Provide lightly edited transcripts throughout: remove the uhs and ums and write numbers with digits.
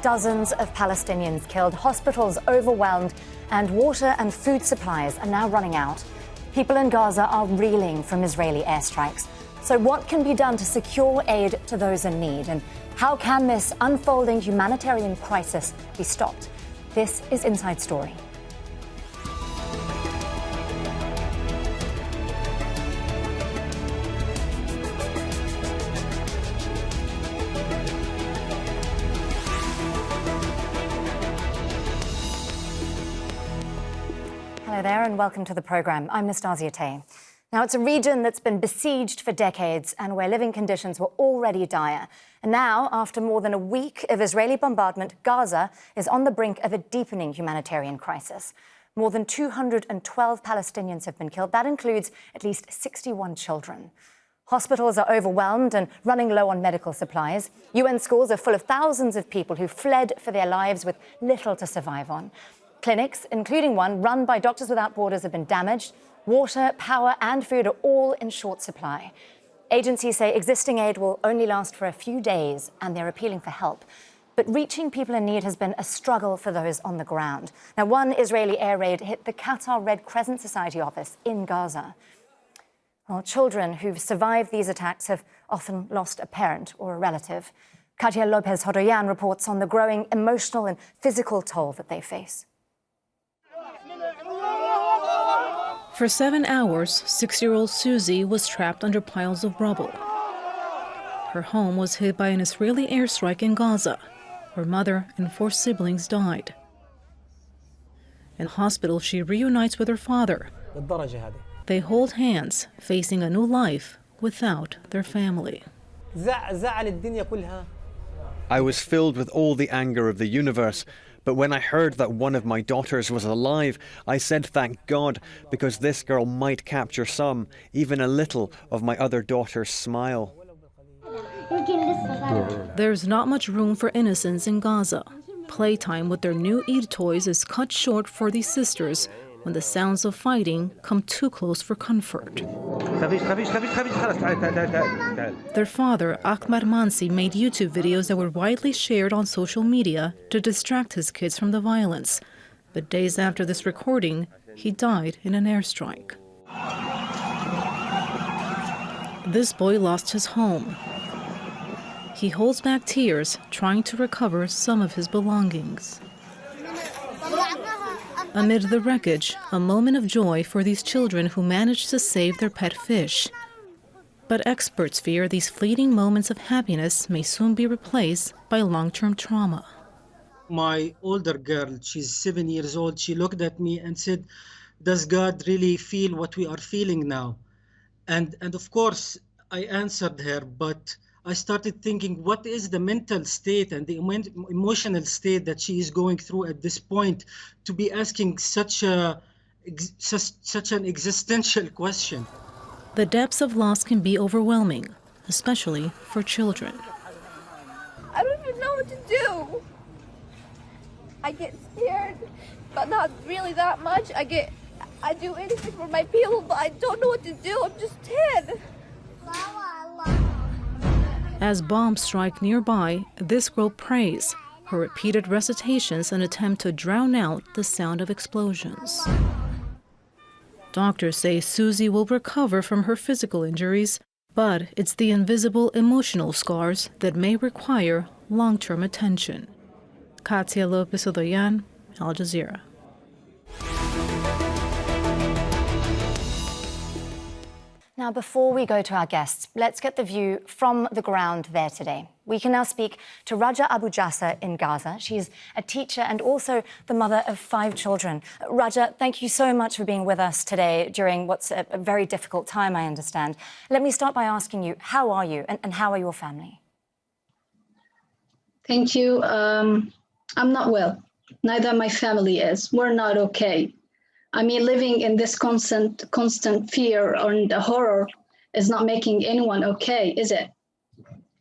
Dozens of Palestinians killed, hospitals overwhelmed, and water and food supplies are now running out. People in Gaza are reeling from Israeli airstrikes. So what can be done to secure aid to those in need? And how can this unfolding humanitarian crisis be stopped? This is Inside Story. Hello there and welcome to the programme. I'm Nastasya Tay. Now, it's a region that's been besieged for decades and where living conditions were already dire. And now, after more than a week of Israeli bombardment, Gaza is on the brink of a deepening humanitarian crisis. More than 212 Palestinians have been killed. That includes at least 61 children. Hospitals are overwhelmed and running low on medical supplies. UN schools are full of thousands of people who fled for their lives with little to survive on. Clinics, including one run by Doctors Without Borders, have been damaged. Water, power and food are all in short supply. Agencies say existing aid will only last for a few days and they're appealing for help. But reaching people in need has been a struggle for those on the ground. Now, one Israeli air raid hit the Qatar Red Crescent Society office in Gaza. Well, children who've survived these attacks have often lost a parent or a relative. Katia Lopez-Horoyan reports on the growing emotional and physical toll that they face. For 7 hours, 6-year-old Susie was trapped under piles of rubble. Her home was hit by an Israeli airstrike in Gaza. Her mother and 4 siblings died. In hospital, she reunites with her father. They hold hands, facing a new life without their family. I was filled with all the anger of the universe. But when I heard that one of my daughters was alive, I said thank God, because this girl might capture some, even a little, of my other daughter's smile. There's not much room for innocence in Gaza. Playtime with their new Eid toys is cut short for these sisters when the sounds of fighting come too close for comfort. Their father, Ahmad Mansi, made YouTube videos that were widely shared on social media to distract his kids from the violence. But days after this recording, he died in an airstrike. This boy lost his home. He holds back tears, trying to recover some of his belongings. Amid the wreckage, a moment of joy for these children who managed to save their pet fish. But experts fear these fleeting moments of happiness may soon be replaced by long-term trauma. My older girl, she's 7 years old, she looked at me and said, "Does God really feel what we are feeling now?" And of course, I answered her, but I started thinking, what is the mental state and the emotional state that she is going through at this point to be asking such an existential question? The depths of loss can be overwhelming, especially for children. I don't even know what to do. I get scared, but not really that much. I do anything for my people, but I don't know what to do. I'm just 10. As bombs strike nearby, this girl prays, her repeated recitations an attempt to drown out the sound of explosions. Doctors say Susie will recover from her physical injuries, but it's the invisible emotional scars that may require long-term attention. Katia Lopez-Horoyan, Al Jazeera. Now, before we go to our guests, let's get the view from the ground there today. We can now speak to Raja Abu Jasser in Gaza. She's a teacher and also the mother of 5 children. Raja, thank you so much for being with us today during what's a very difficult time, I understand. Let me start by asking you, how are you and how are your family? Thank you. I'm not well. Neither my family is. We're not okay. I mean, living in this constant fear and horror is not making anyone okay, is it?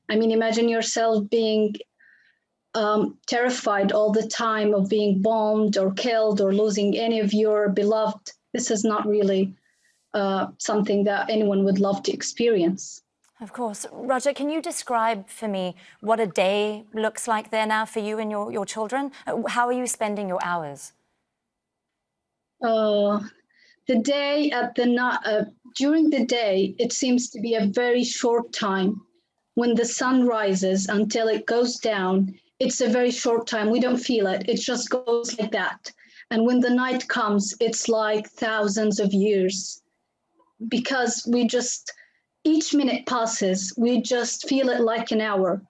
I mean, imagine yourself being terrified all the time of being bombed or killed or losing any of your beloved. This is not really something that anyone would love to experience. Of course. Roger, can you describe for me what a day looks like there now for you and your children? How are you spending your hours? The day during the day, it seems to be a very short time. When the sun rises until it goes down, it's a very short time. We don't feel it. It just goes like that. And when the night comes, it's like thousands of years, because each minute passes, we just feel it like an hour.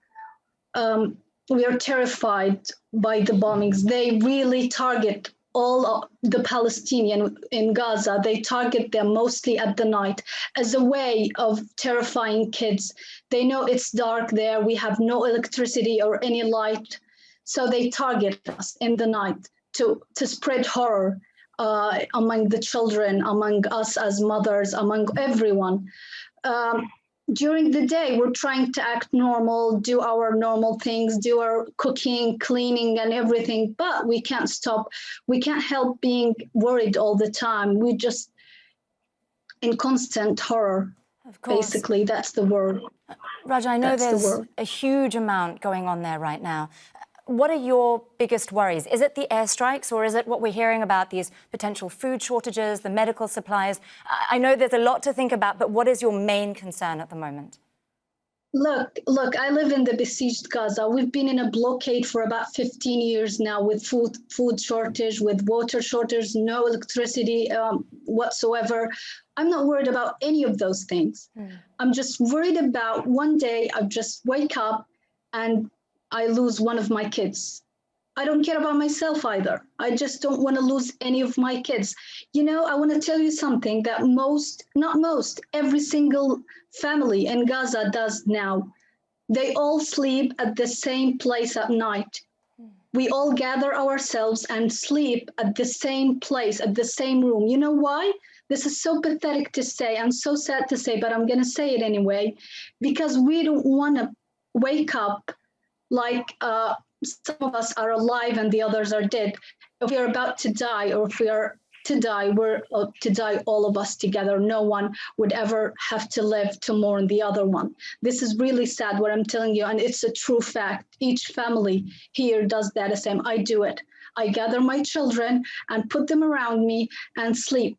We are terrified by the bombings. They really target all of the Palestinians in Gaza. They target them mostly at the night as a way of terrifying kids. They know it's dark there. We have no electricity or any light. So they target us in the night to spread horror among the children, among us as mothers, among everyone. During the day, we're trying to act normal, do our normal things, do our cooking, cleaning, and everything, but we can't stop. We can't help being worried all the time. We're just in constant horror. Of course. Basically, that's the word. Raj, I know there's a huge amount going on there right now. What are your biggest worries? Is it the airstrikes, or is it what we're hearing about, these potential food shortages, the medical supplies? I know there's a lot to think about, but what is your main concern at the moment? Look, I live in the besieged Gaza. We've been in a blockade for about 15 years now, with food shortage, with water shortage, no electricity whatsoever. I'm not worried about any of those things. I'm just worried about one day I just wake up and I lose one of my kids. I don't care about myself either. I just don't want to lose any of my kids. You know, I want to tell you something that every single family in Gaza does now. They all sleep at the same place at night. We all gather ourselves and sleep at the same place, at the same room. You know why? This is so pathetic to say and so sad to say, but I'm going to say it anyway, because we don't want to wake up like some of us are alive and the others are dead. If we are about to die, or if we are to die, we're to die all of us together. No one would ever have to live to mourn the other one. This is really sad what I'm telling you, and it's a true fact. Each family here does that the same. I do it. I gather my children and put them around me and sleep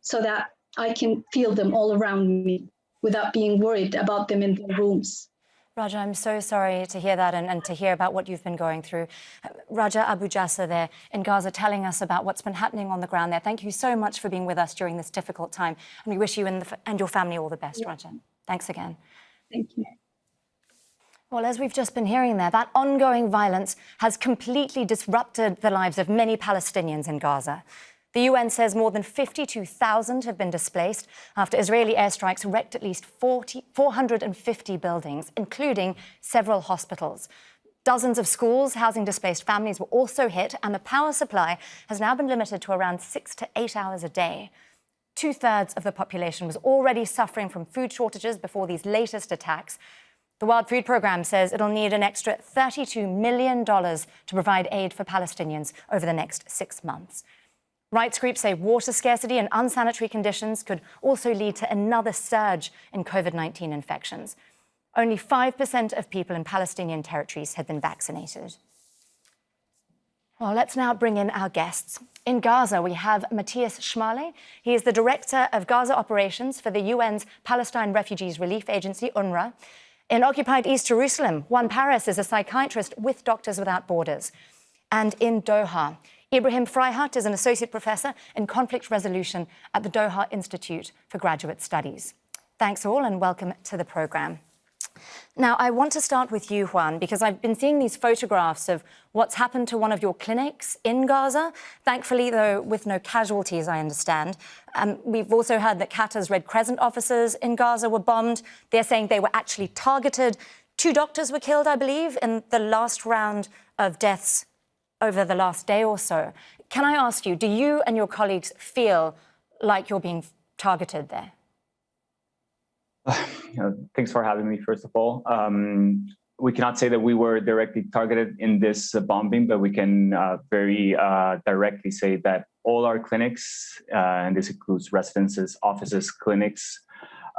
so that I can feel them all around me without being worried about them in their rooms. Raja, I'm so sorry to hear that and to hear about what you've been going through. Raja Abu Jasser there in Gaza telling us about what's been happening on the ground there. Thank you so much for being with us during this difficult time. And we wish you and your family all the best, Raja. Thanks again. Thank you. Well, as we've just been hearing there, that ongoing violence has completely disrupted the lives of many Palestinians in Gaza. The UN says more than 52,000 have been displaced after Israeli airstrikes wrecked at least 450 buildings, including several hospitals. Dozens of schools housing displaced families were also hit, and the power supply has now been limited to around 6 to 8 hours a day. 2/3 of the population was already suffering from food shortages before these latest attacks. The World Food Programme says it'll need an extra $32 million to provide aid for Palestinians over the next 6 months. Rights groups say water scarcity and unsanitary conditions could also lead to another surge in COVID-19 infections. Only 5% of people in Palestinian territories have been vaccinated. Well, let's now bring in our guests. In Gaza, we have Matthias Schmale. He is the Director of Gaza Operations for the UN's Palestine Refugees Relief Agency, UNRWA. In occupied East Jerusalem, Juan Paris is a psychiatrist with Doctors Without Borders. And in Doha, Ibrahim Freihat is an associate professor in conflict resolution at the Doha Institute for Graduate Studies. Thanks all and welcome to the programme. Now, I want to start with you, Juan, because I've been seeing these photographs of what's happened to one of your clinics in Gaza. Thankfully, though, with no casualties, I understand. We've also heard that Qatar's Red Crescent offices in Gaza were bombed. They're saying they were actually targeted. 2 doctors were killed, I believe, in the last round of deaths over the last day or so. Can I ask you, do you and your colleagues feel like you're being targeted there? Thanks for having me, first of all. We cannot say that we were directly targeted in this bombing, but we can very directly say that all our clinics, and this includes residences, offices, clinics,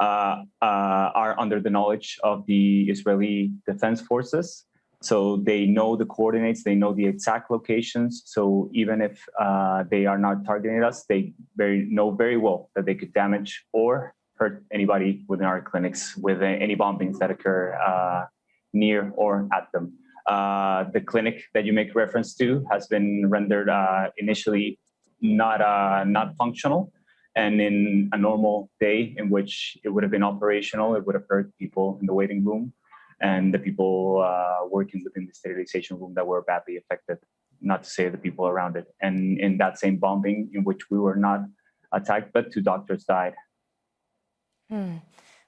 are under the knowledge of the Israeli Defense Forces. So they know the coordinates, they know the exact locations. So even if they are not targeting us, they know very well that they could damage or hurt anybody within our clinics with any bombings that occur near or at them. The clinic that you make reference to has been rendered initially not functional. And in a normal day in which it would have been operational, it would have hurt people in the waiting room and the people working within the sterilization room that were badly affected, not to say the people around it. And in that same bombing in which we were not attacked, but 2 doctors died.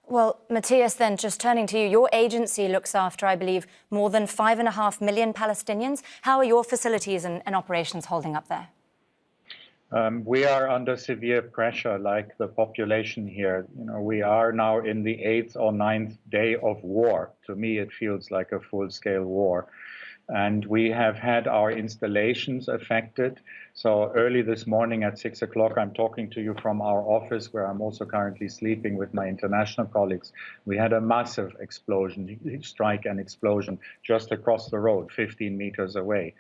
Well, Matthias, then just turning to you, your agency looks after, I believe, more than 5.5 million Palestinians. How are your facilities and operations holding up there? We are under severe pressure, like the population here. You know, we are now in the 8th or 9th day of war. To me, it feels like a full-scale war. And we have had our installations affected. So early this morning at 6 o'clock, I'm talking to you from our office, where I'm also currently sleeping with my international colleagues. We had a massive explosion, strike and explosion, just across the road, 15 meters away.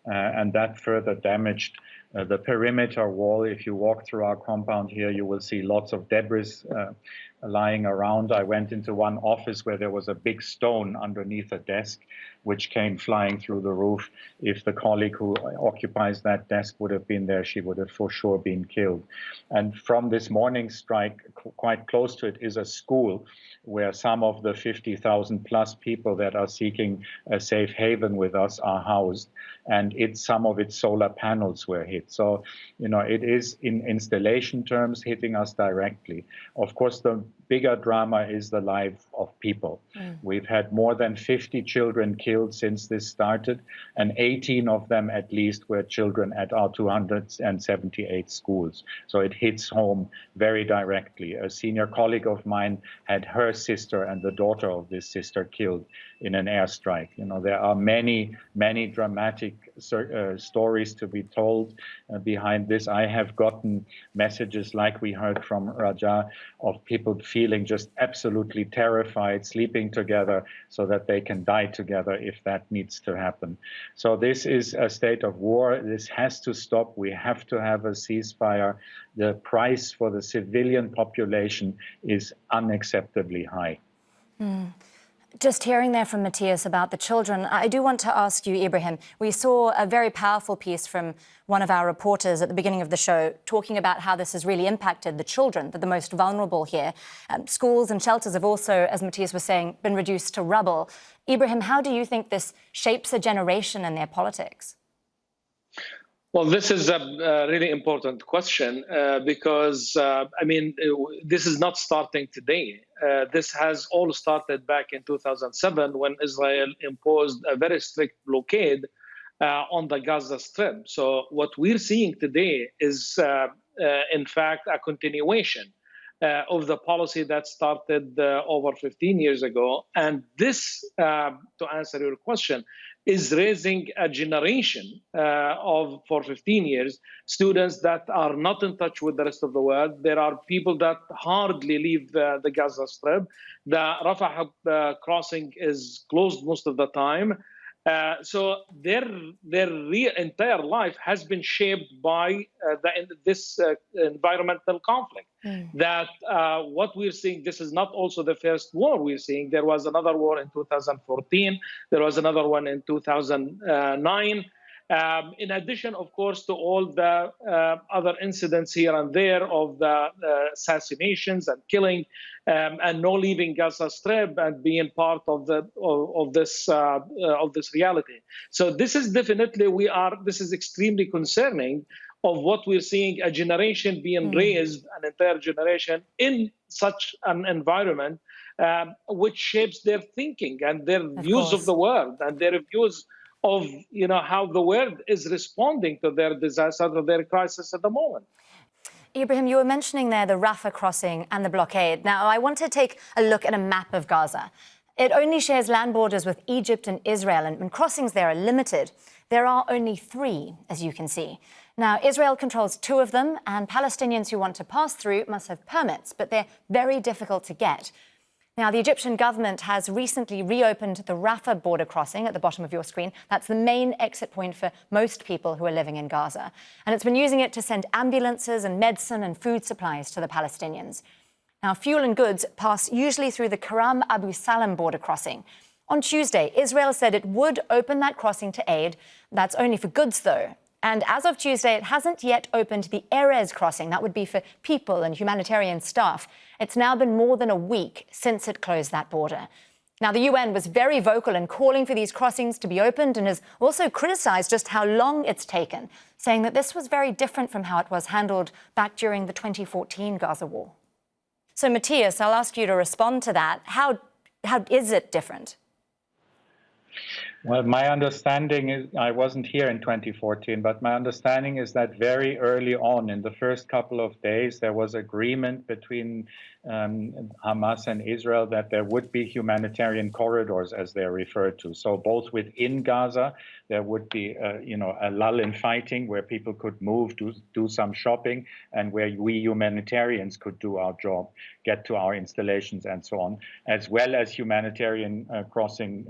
And that further damaged the perimeter wall. If you walk through our compound here, you will see lots of debris lying around. I went into one office where there was a big stone underneath a desk, which came flying through the roof. If the colleague who occupies that desk would have been there, she would have for sure been killed. And from this morning's strike, quite close to it is a school where some of the 50,000 plus people that are seeking a safe haven with us are housed. And some of its solar panels were hit. So, you know, it is in installation terms hitting us directly. Of course, the bigger drama is the life of people. We've had more than 50 children killed since this started, and 18 of them at least were children at our 278 schools. So it hits home very directly. A senior colleague of mine had her sister and the daughter of this sister killed in an airstrike. You know, there are many, many dramatic stories to be told behind this. I have gotten messages like we heard from Raja of people feeling just absolutely terrified, sleeping together so that they can die together if that needs to happen. So this is a state of war. This has to stop. We have to have a ceasefire. The price for the civilian population is unacceptably high. Just hearing there from Matthias about the children, I do want to ask you, Ibrahim, we saw a very powerful piece from one of our reporters at the beginning of the show talking about how this has really impacted the children, that are the most vulnerable here. Schools and shelters have also, as Matthias was saying, been reduced to rubble. Ibrahim, how do you think this shapes a generation and their politics? Well, this is a really important question because, I mean, this is not starting today. This has all started back in 2007 when Israel imposed a very strict blockade on the Gaza Strip. So what we're seeing today is, in fact, a continuation of the policy that started over 15 years ago. And this, to answer your question, is raising a generation for 15 years, students that are not in touch with the rest of the world. There are people that hardly leave the Gaza Strip. The Rafah crossing is closed most of the time. So their entire life has been shaped by this environmental conflict. That what we're seeing, this is not also the first war we're seeing. There was another war in 2014. There was another one in 2009. In addition, of course, to all the other incidents here and there of the assassinations and killing, and no leaving Gaza Strip and being part of this reality. So this is definitely this is extremely concerning of what we're seeing, a generation being raised, an entire generation in such an environment, which shapes their thinking and their views of the world and their views of, you know, how the world is responding to their disaster, to their crisis at the moment. Ibrahim, you were mentioning there the Rafah crossing and the blockade. Now, I want to take a look at a map of Gaza. It only shares land borders with Egypt and Israel, and crossings there are limited. There are only 3, as you can see. Now, Israel controls 2 of them, and Palestinians who want to pass through must have permits, but they're very difficult to get. Now, the Egyptian government has recently reopened the Rafah border crossing at the bottom of your screen. That's the main exit point for most people who are living in Gaza. And it's been using it to send ambulances and medicine and food supplies to the Palestinians. Now, fuel and goods pass usually through the Karam Abu Salam border crossing. On Tuesday, Israel said it would open that crossing to aid. That's only for goods, though. And as of Tuesday, it hasn't yet opened the Erez crossing. That would be for people and humanitarian staff. It's now been more than a week since it closed that border. Now, the UN was very vocal in calling for these crossings to be opened and has also criticised just how long it's taken, saying that this was very different from how it was handled back during the 2014 Gaza war. So, Matthias, I'll ask you to respond to that. How is it different? Well, my understanding is, I wasn't here in 2014, but my understanding is that very early on, in the first couple of days, there was agreement between Hamas and Israel that there would be humanitarian corridors, as they're referred to. So both within Gaza, there would be, a lull in fighting where people could move, do some shopping, and where we humanitarians could do our job, get to our installations and so on, as well as humanitarian crossing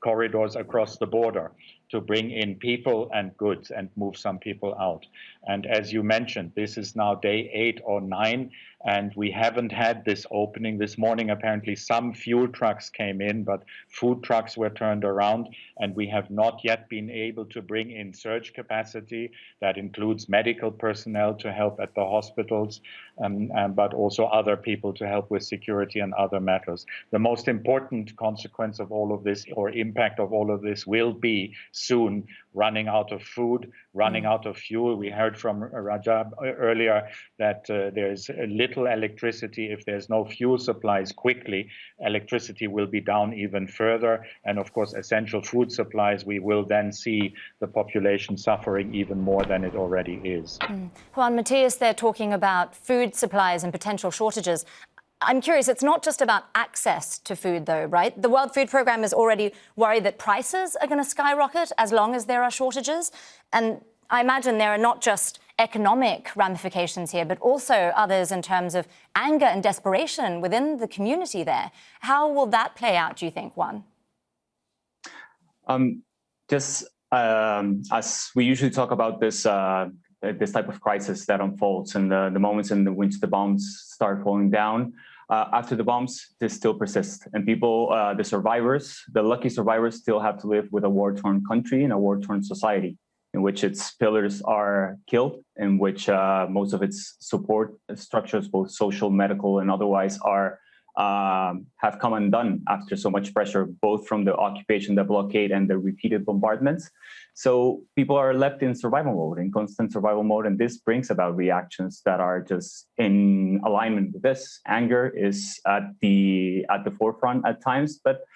corridors across the border to bring in people and goods and move some people out. And as you mentioned, this is now day 8 or 9, and we haven't had this opening. This morning, apparently, some fuel trucks came in, but food trucks were turned around, and we have not yet been able to bring in surge capacity. That includes medical personnel to help at the hospitals, but also other people to help with security and other matters. The most important consequence of all of this, or impact of all of this, will be soon running out of food, running out of fuel. We heard from Rajab earlier that there's little electricity. If there's no fuel supplies quickly, electricity will be down even further. And of course, essential food supplies, we will then see the population suffering even more than it already is. Juan, Matthias, they're talking about food supplies and potential shortages. I'm curious, it's not just about access to food, though, right? The World Food Programme is already worried that prices are going to skyrocket as long as there are shortages. And I imagine there are not just economic ramifications here, but also others in terms of anger and desperation within the community there. How will that play out, do you think, Juan? As we usually talk about this type of crisis that unfolds and the moments in which the bombs start falling down, after the bombs, this still persists. And people, the survivors, the lucky survivors, still have to live with a war-torn country and a war-torn society in which its pillars are killed, in which most of its support structures, both social, medical, and otherwise, have come undone after so much pressure, both from the occupation, the blockade, and the repeated bombardments. So people are left in survival mode, in constant survival mode, and this brings about reactions that are just in alignment with this. Anger is at the forefront at times, but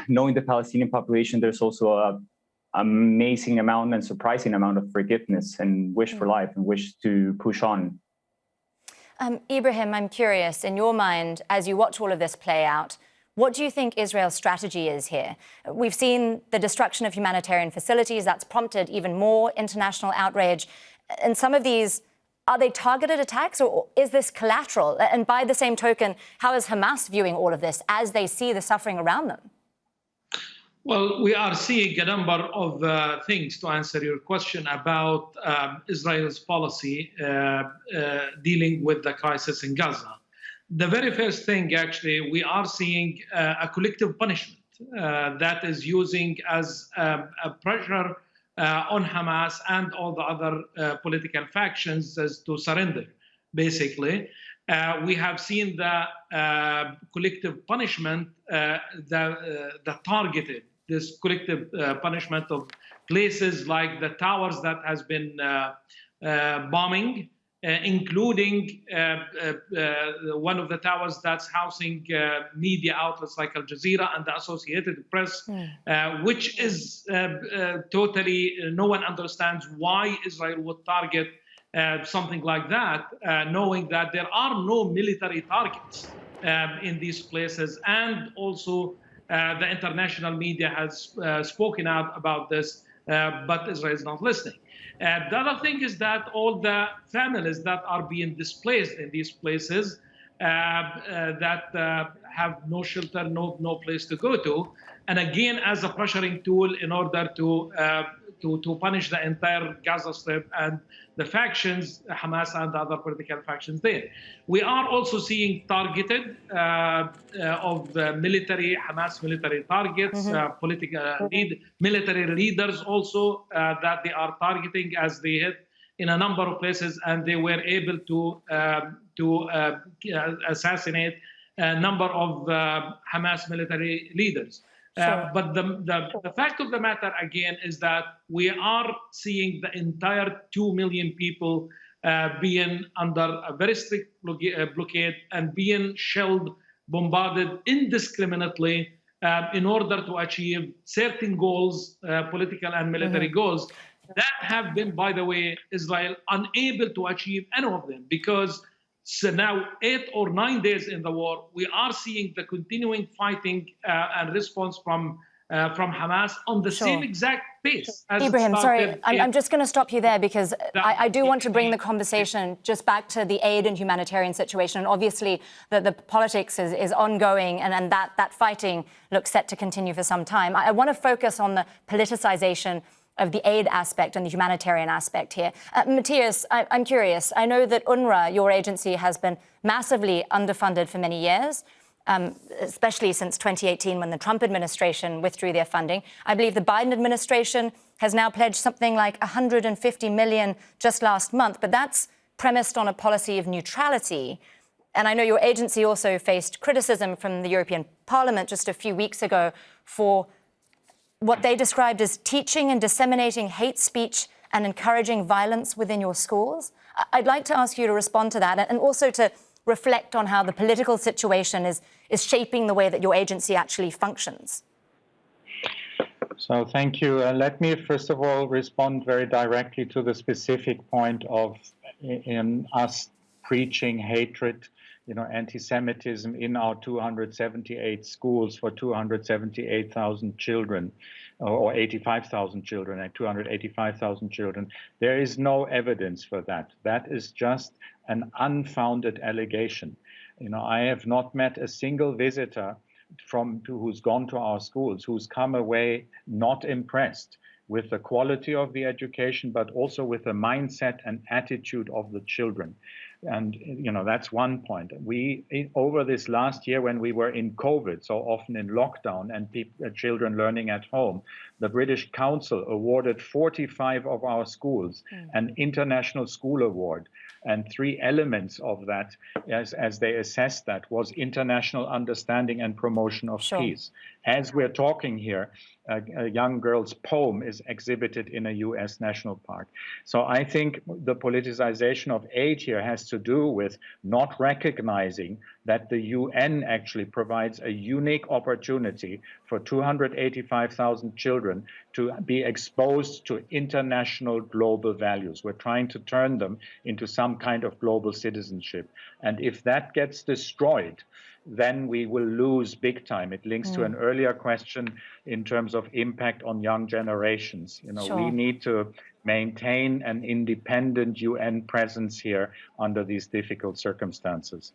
knowing the Palestinian population, there's also an amazing amount and surprising amount of forgiveness and wish for life and wish to push on. Ibrahim, I'm curious, in your mind, as you watch all of this play out, what do you think Israel's strategy is here? We've seen the destruction of humanitarian facilities. That's prompted even more international outrage. And some of these, are they targeted attacks, or is this collateral? And by the same token, how is Hamas viewing all of this as they see the suffering around them? Well, we are seeing a number of things to answer your question about Israel's policy dealing with the crisis in Gaza. The very first thing, actually, we are seeing a collective punishment that is using as a pressure on Hamas and all the other political factions as to surrender, basically. We have seen the collective punishment that targeted this collective punishment of places like the towers that has been bombing, including one of the towers that's housing media outlets like Al Jazeera and the Associated Press, which is totally, no one understands why Israel would target something like that, knowing that there are no military targets in these places, and also the international media has spoken out about this, but Israel is not listening. The other thing is that all the families that are being displaced in these places that have no shelter, no place to go to, and again as a pressuring tool in order to punish the entire Gaza Strip and the factions, Hamas and the other political factions there. We are also seeing targeted of military, Hamas military targets, political military leaders also that they are targeting as they hit in a number of places, and they were able to assassinate a number of Hamas military leaders. Sure. But the fact of the matter, again, is that we are seeing the entire 2 million people being under a very strict blockade and being shelled, bombarded indiscriminately in order to achieve certain goals, political and military goals, that have been, by the way, Israel unable to achieve any of them, because so now 8 or 9 days in the war, we are seeing the continuing fighting and response from Hamas on the same exact pace. As Ibrahim, sorry, I'm just going to stop you there, because I do want to bring the conversation just back to the aid and humanitarian situation. And obviously, the politics is ongoing, and that fighting looks set to continue for some time. I want to focus on the politicization of the aid aspect and the humanitarian aspect here. Matthias, I'm curious. I know that UNRWA, your agency, has been massively underfunded for many years, especially since 2018 when the Trump administration withdrew their funding. I believe the Biden administration has now pledged something like $150 million just last month, but that's premised on a policy of neutrality. And I know your agency also faced criticism from the European Parliament just a few weeks ago for what they described as teaching and disseminating hate speech and encouraging violence within your schools. I'd like to ask you to respond to that, and also to reflect on how the political situation is shaping the way that your agency actually functions. So thank you. Let me first of all respond very directly to the specific point of in us preaching hatred, anti-Semitism in our 278 schools for 278,000 children, or 85,000 children, and 285,000 children. There is no evidence for that. That is just an unfounded allegation. I have not met a single visitor who's gone to our schools who's come away not impressed with the quality of the education, but also with the mindset and attitude of the children. And, that's one point. Over this last year, when we were in COVID, so often in lockdown, and children learning at home, the British Council awarded 45 of our schools an International School Award. And 3 elements of that, as they assessed that, was international understanding and promotion of peace. As we're talking here, a young girl's poem is exhibited in a U.S. national park. So I think the politicization of aid here has to do with not recognizing that the UN actually provides a unique opportunity for 285,000 children to be exposed to international global values. We're trying to turn them into some kind of global citizenship. And if that gets destroyed, then we will lose big time. It links to an earlier question in terms of impact on young generations. We need to maintain an independent UN presence here under these difficult circumstances.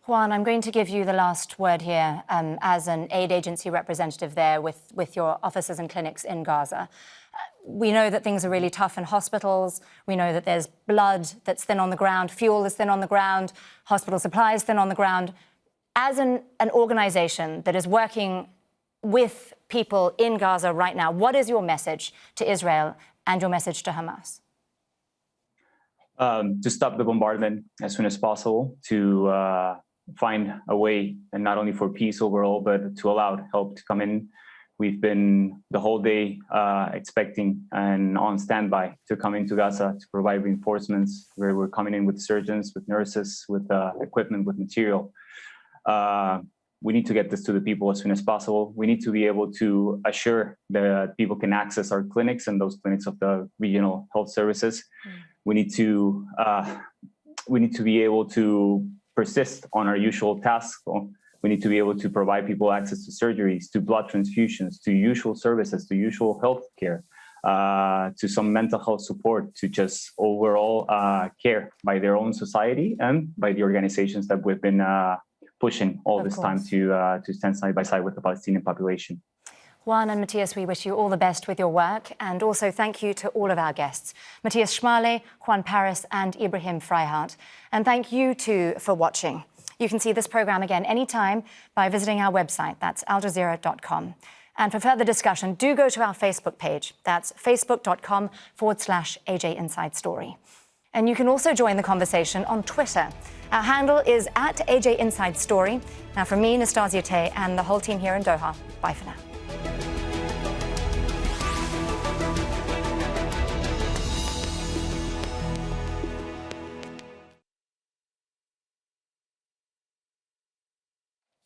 Juan, I'm going to give you the last word here as an aid agency representative there with your offices and clinics in Gaza. We know that things are really tough in hospitals. We know that there's blood that's thin on the ground, fuel is thin on the ground, hospital supplies thin on the ground. As an organization that is working with people in Gaza right now, what is your message to Israel and your message to Hamas? To stop the bombardment as soon as possible, to find a way, and not only for peace overall, but to allow help to come in. We've been the whole day expecting and on standby to come into Gaza to provide reinforcements, where we're coming in with surgeons, with nurses, with equipment, with material. We need to get this to the people as soon as possible. We need to be able to assure that people can access our clinics and those clinics of the regional health services. We need to be able to persist on our usual tasks. We need to be able to provide people access to surgeries, to blood transfusions, to usual services, to usual health care, to some mental health support, to just overall care by their own society and by the organizations that we've been pushing all this time to stand side by side with the Palestinian population. Juan and Matthias, we wish you all the best with your work, and also thank you to all of our guests, Matthias Schmale, Juan Paris and Ibrahim Freihat. And thank you too for watching. You can see this programme again anytime by visiting our website, that's aljazeera.com. And for further discussion, do go to our Facebook page, that's facebook.com/AJ Inside Story. And you can also join the conversation on Twitter. Our handle is @AJ Inside Story. Now from me, Nastasya Tay, and the whole team here in Doha, bye for now.